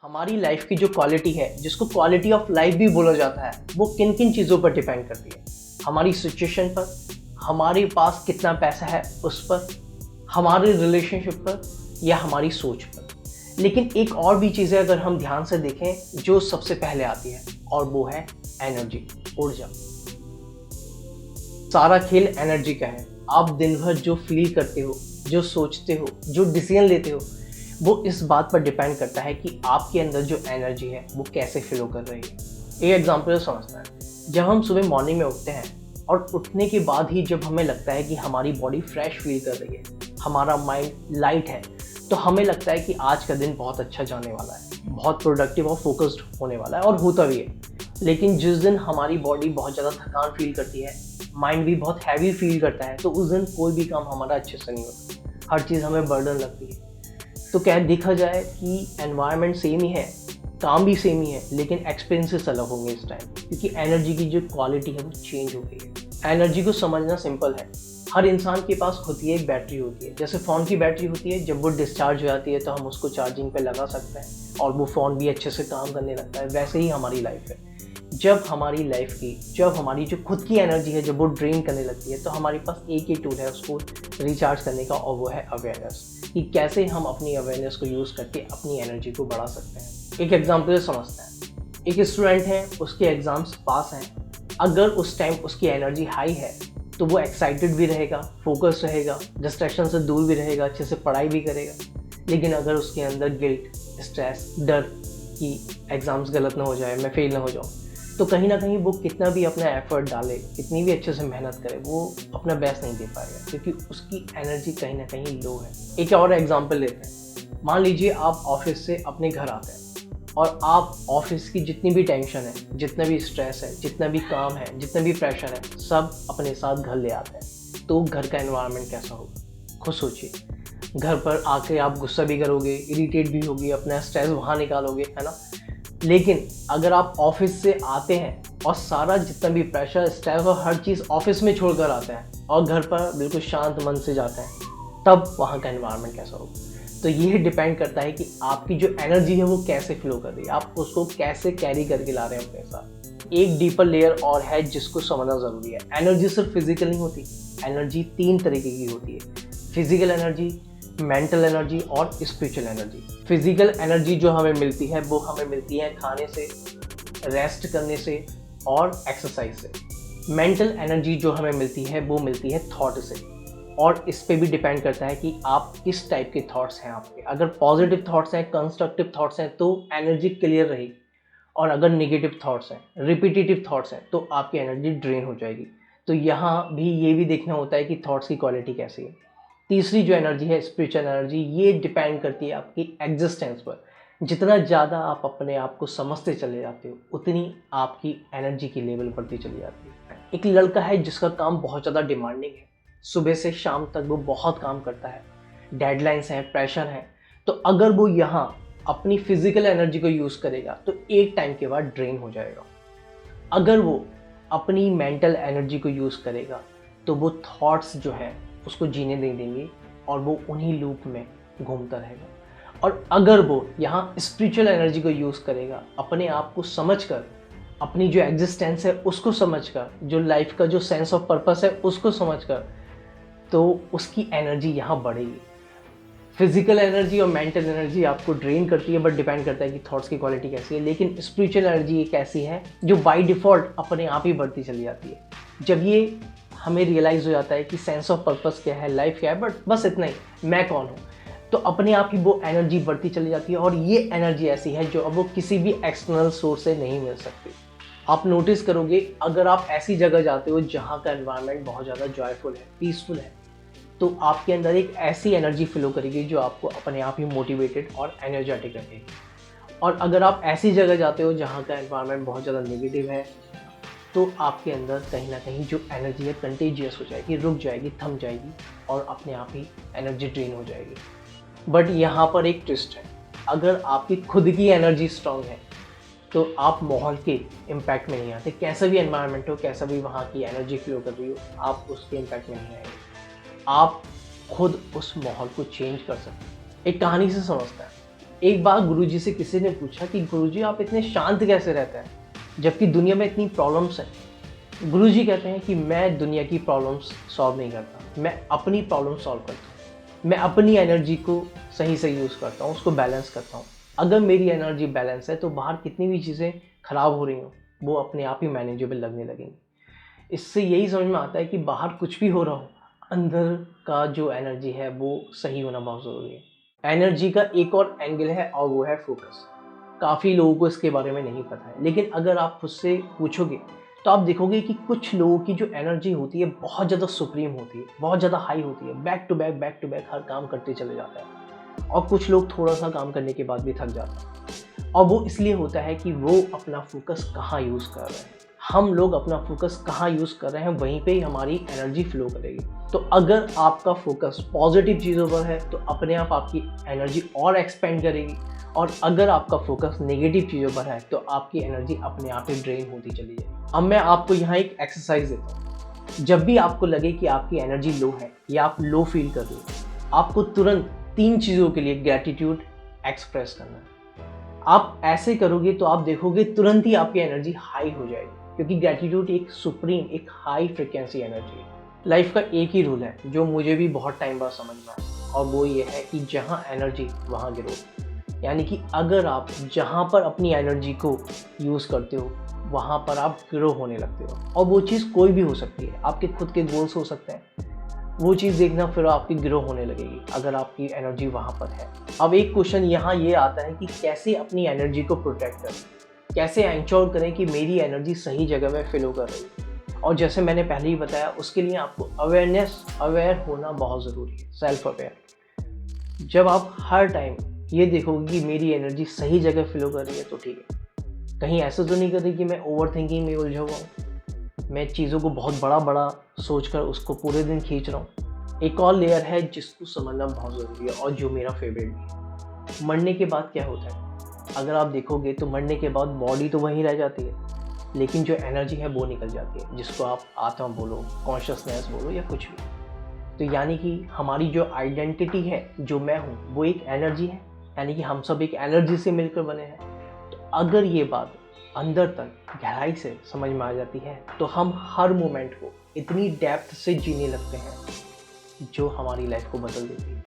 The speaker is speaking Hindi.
हमारी लाइफ की जो क्वालिटी है, जिसको क्वालिटी ऑफ लाइफ भी बोला जाता है, वो किन किन चीज़ों पर डिपेंड करती है। हमारी सिचुएशन पर, हमारे पास कितना पैसा है उस पर, हमारे रिलेशनशिप पर या हमारी सोच पर। लेकिन एक और भी चीज़ है अगर हम ध्यान से देखें जो सबसे पहले आती है, और वो है एनर्जी, ऊर्जा। सारा खेल एनर्जी का है। आप दिन भर जो फील करते हो, जो सोचते हो, जो डिसीजन लेते हो, वो इस बात पर डिपेंड करता है कि आपके अंदर जो एनर्जी है वो कैसे फ्लो कर रही है। एक एग्जांपल समझते हैं। जब हम सुबह मॉर्निंग में उठते हैं और उठने के बाद ही जब हमें लगता है कि हमारी बॉडी फ्रेश फील कर रही है, हमारा माइंड लाइट है, तो हमें लगता है कि आज का दिन बहुत अच्छा जाने वाला है, बहुत प्रोडक्टिव और फोकस्ड होने वाला है, और होता भी है। लेकिन जिस दिन हमारी बॉडी बहुत ज़्यादा थकान फील करती है, माइंड भी बहुत हैवी फील करता है, तो उस दिन कोई भी काम हमारा अच्छे से नहीं होता, हर चीज़ हमें बर्डन लगती है। तो क्या देखा जाए कि एनवायरनमेंट सेम ही है, काम भी सेम ही है, लेकिन एक्सपीरियंसेस अलग होंगे इस टाइम, क्योंकि एनर्जी की जो क्वालिटी है वो चेंज हो गई है। एनर्जी को समझना सिंपल है। हर इंसान के पास होती है एक बैटरी होती है, जैसे फ़ोन की बैटरी होती है, जब वो डिस्चार्ज हो जाती है तो हम उसको चार्जिंग पे लगा सकते हैं और वो फ़ोन भी अच्छे से काम करने लगता है। वैसे ही हमारी लाइफ है। जब हमारी जो खुद की एनर्जी है जब वो ड्रेन करने लगती है, तो हमारे पास एक ही टूल है उसको रिचार्ज करने का, और वो है अवेयरनेस, कि कैसे हम अपनी अवेयरनेस को यूज़ करके अपनी एनर्जी को बढ़ा सकते हैं। एक एग्जाम्पल समझते हैं। एक स्टूडेंट है, उसके एग्ज़ाम्स पास हैं। अगर उस टाइम उसकी एनर्जी हाई है तो वो एक्साइटेड भी रहेगा, फोकस रहेगा, डिस्ट्रैक्शन से दूर भी रहेगा, अच्छे से पढ़ाई भी करेगा। लेकिन अगर उसके अंदर गिल्ट, स्ट्रेस, डर कि एग्ज़ाम्स गलत ना हो जाए, मैं फेल ना हो जाऊँ, तो कहीं ना कहीं वो कितना भी अपना एफर्ट डाले, कितनी भी अच्छे से मेहनत करे, वो अपना बेस्ट नहीं दे पाएगा, क्योंकि उसकी एनर्जी कहीं ना कहीं लो है। एक और एग्जांपल लेते हैं। मान लीजिए आप ऑफिस से अपने घर आते हैं और आप ऑफिस की जितनी भी टेंशन है, जितना भी स्ट्रेस है, जितना भी काम है, जितना भी प्रेशर है, सब अपने साथ घर ले आते हैं। तो घर का एनवायरनमेंट कैसा होगा, खुद सोचिए। घर पर आके आप गुस्सा भी करोगे, इरिटेट भी होगी, अपना स्ट्रेस वहाँ निकालोगे, है ना। लेकिन अगर आप ऑफिस से आते हैं और सारा जितना भी प्रेशर, स्ट्रेस और हर चीज़ ऑफिस में छोड़कर आते हैं और घर पर बिल्कुल शांत मन से जाते हैं, तब वहाँ का एनवायरनमेंट कैसा होगा। तो ये डिपेंड करता है कि आपकी जो एनर्जी है वो कैसे फ्लो कर रही है, आप उसको कैसे कैरी करके ला रहे हैं अपने साथ। एक डीपर लेयर और है जिसको समझना ज़रूरी है। एनर्जी सिर्फ फिजिकल नहीं होती, एनर्जी 3 तरीके की होती है। फिजिकल एनर्जी, मेंटल एनर्जी और स्पिरिचुअल एनर्जी। फिजिकल एनर्जी जो हमें मिलती है वो हमें मिलती है खाने से, रेस्ट करने से और एक्सरसाइज से। मेंटल एनर्जी जो हमें मिलती है वो मिलती है थॉट से, और इस पे भी डिपेंड करता है कि आप किस टाइप के थॉट्स हैं आपके। अगर पॉजिटिव थॉट्स हैं, कंस्ट्रक्टिव थॉट्स हैं, तो एनर्जी क्लियर रहेगी, और अगर नेगेटिव थॉट्स हैं, रिपीटेटिव थॉट्स हैं, तो आपकी एनर्जी ड्रेन हो जाएगी। तो यहाँ भी ये भी देखना होता है कि थॉट्स की क्वालिटी कैसी है। तीसरी जो एनर्जी है, स्पिरिचुअल एनर्जी, ये डिपेंड करती है आपकी एग्जिस्टेंस पर। जितना ज़्यादा आप अपने आप को समझते चले जाते हो, उतनी आपकी एनर्जी की लेवल बढ़ती चली जाती है। एक लड़का है जिसका काम बहुत ज़्यादा डिमांडिंग है, सुबह से शाम तक वो बहुत काम करता है, डेडलाइंस हैं, प्रेशर है। तो अगर वो यहाँ अपनी फिजिकल एनर्जी को यूज़ करेगा तो एक टाइम के बाद ड्रेन हो जाएगा। अगर वो अपनी मेंटल एनर्जी को यूज़ करेगा तो वो थॉट्स जो है उसको जीने नहीं देंगे और वो उन्हीं लूप में घूमता रहेगा। और अगर वो यहाँ स्पिरिचुअल एनर्जी को यूज़ करेगा, अपने आप को समझकर, अपनी जो एग्जिस्टेंस है उसको समझकर, जो लाइफ का जो सेंस ऑफ पर्पस है उसको समझकर, तो उसकी एनर्जी यहाँ बढ़ेगी। फिजिकल एनर्जी और मेंटल एनर्जी आपको ड्रेन करती है, बट डिपेंड करता है कि थॉट्स की क्वालिटी कैसी है। लेकिन स्पिरिचुअल एनर्जी एक ऐसी है जो बाय डिफ़ॉल्ट अपने आप ही बढ़ती चली जाती है। जब ये हमें रियलाइज़ हो जाता है कि सेंस ऑफ पर्पस क्या है, लाइफ क्या है, बट बस इतना ही, मैं कौन हूँ, तो अपने आप ही वो एनर्जी बढ़ती चली जाती है। और ये एनर्जी ऐसी है जो अब वो किसी भी एक्सटर्नल सोर्स से नहीं मिल सकती। आप नोटिस करोगे, अगर आप ऐसी जगह जाते हो जहाँ का एनवायरनमेंट बहुत ज़्यादा जॉयफुल है, पीसफुल है, तो आपके अंदर एक ऐसी एनर्जी फ्लो करेगी जो आपको अपने आप ही मोटिवेटेड और एनर्जेटिक रखेगी। और अगर आप ऐसी जगह जाते हो जहाँ का एनवायरनमेंट बहुत ज़्यादा नेगेटिव है, तो आपके अंदर कहीं ना कहीं जो एनर्जी है कंटेजियस हो जाएगी, रुक जाएगी, थम जाएगी, और अपने आप ही एनर्जी ड्रेन हो जाएगी। बट यहाँ पर एक ट्विस्ट है। अगर आपकी खुद की एनर्जी स्ट्रांग है तो आप माहौल के इम्पैक्ट में नहीं आते। कैसा भी एनवायरनमेंट हो, कैसा भी वहाँ की एनर्जी फ्लो कर रही हो, आप उसके इम्पैक्ट में नहीं आएंगे। आप खुद उस माहौल को चेंज कर सकते हैं। एक कहानी से समझते हैं। एक बार गुरुजी से किसी ने पूछा कि गुरुजी आप इतने शांत कैसे रहते हैं जबकि दुनिया में इतनी प्रॉब्लम्स हैं। गुरुजी कहते हैं कि मैं दुनिया की प्रॉब्लम्स सॉल्व नहीं करता, मैं अपनी प्रॉब्लम सॉल्व करता हूँ। मैं अपनी एनर्जी को सही से यूज़ करता हूँ, उसको बैलेंस करता हूँ। अगर मेरी एनर्जी बैलेंस है तो बाहर कितनी भी चीज़ें ख़राब हो रही हों वो अपने आप ही मैनेजेबल लगने लगेंगी। इससे यही समझ में आता है कि बाहर कुछ भी हो रहा हो, अंदर का जो एनर्जी है वो सही होना बहुत ज़रूरी है। एनर्जी का एक और एंगल है और वो है फोकस। काफ़ी लोगों को इसके बारे में नहीं पता है, लेकिन अगर आप उससे पूछोगे तो आप देखोगे कि कुछ लोगों की जो एनर्जी होती है बहुत ज़्यादा सुप्रीम होती है, बहुत ज़्यादा हाई होती है, बैक टू बैक हर काम करते चले जाते हैं। और कुछ लोग थोड़ा सा काम करने के बाद भी थक जाते हैं, और वो इसलिए होता है कि वो अपना फोकस कहाँ यूज़ कर रहे हैं। हम लोग अपना फोकस कहाँ यूज़ कर रहे हैं वहीं पे ही हमारी एनर्जी फ्लो करेगी। तो अगर आपका फोकस पॉजिटिव चीज़ों पर है तो अपने आप आपकी एनर्जी और एक्सपेंड करेगी, और अगर आपका फोकस नेगेटिव चीज़ों पर है तो आपकी एनर्जी अपने आप ही ड्रेन होती चली जाएगी। अब मैं आपको यहाँ एक एक्सरसाइज देता हूँ। जब भी आपको लगे कि आपकी एनर्जी लो है या आप लो फील कर रहे हो, आपको तुरंत 3 चीज़ों के लिए ग्रैटिट्यूड एक्सप्रेस करना है। आप ऐसे करोगे तो आप देखोगे तुरंत ही आपकी एनर्जी हाई हो जाएगी, क्योंकि ग्रैटिट्यूड एक सुप्रीम, एक हाई फ्रिक्वेंसी एनर्जी है। लाइफ का एक ही रूल है जो मुझे भी बहुत टाइम बाद समझ में आया, और वो ये है कि जहाँ एनर्जी वहाँ ग्रोथ। यानी कि अगर आप जहाँ पर अपनी एनर्जी को यूज़ करते हो वहाँ पर आप ग्रो होने लगते हो। और वो चीज़ कोई भी हो सकती है, आपके खुद के गोल्स हो सकते हैं, वो चीज़ देखना फिर आपकी ग्रो होने लगेगी अगर आपकी एनर्जी वहाँ पर है। अब एक क्वेश्चन यहाँ ये आता है कि कैसे अपनी एनर्जी को प्रोटेक्ट करें, कैसे इंश्योर करें कि मेरी एनर्जी सही जगह में फ्लो कर रही है। और जैसे मैंने पहले ही बताया, उसके लिए आपको अवेयर होना बहुत ज़रूरी है, सेल्फ अवेयर। जब आप हर टाइम ये देखोगे कि मेरी एनर्जी सही जगह फ्लो कर रही है तो ठीक है, कहीं ऐसा तो नहीं कर रही कि मैं ओवर थिंकिंग में उलझा हुआ हूँ, मैं चीज़ों को बहुत बड़ा सोचकर उसको पूरे दिन खींच रहा हूँ। एक और लेयर है जिसको समझना बहुत ज़रूरी है और जो मेरा फेवरेट भी है। मरने के बाद क्या होता है? अगर आप देखोगे तो मरने के बाद बॉडी तो वहीं रह जाती है, लेकिन जो एनर्जी है वो निकल जाती है, जिसको आप आत्मा बोलो, कॉन्शियसनेस बोलो या कुछ भी। तो यानी कि हमारी जो आइडेंटिटी है, जो मैं हूँ, वो एक एनर्जी है, यानी कि हम सब एक एनर्जी से मिलकर बने हैं। तो अगर ये बात अंदर तक गहराई से समझ में आ जाती है तो हम हर मोमेंट को इतनी डेप्थ से जीने लगते हैं जो हमारी लाइफ को बदल देती है।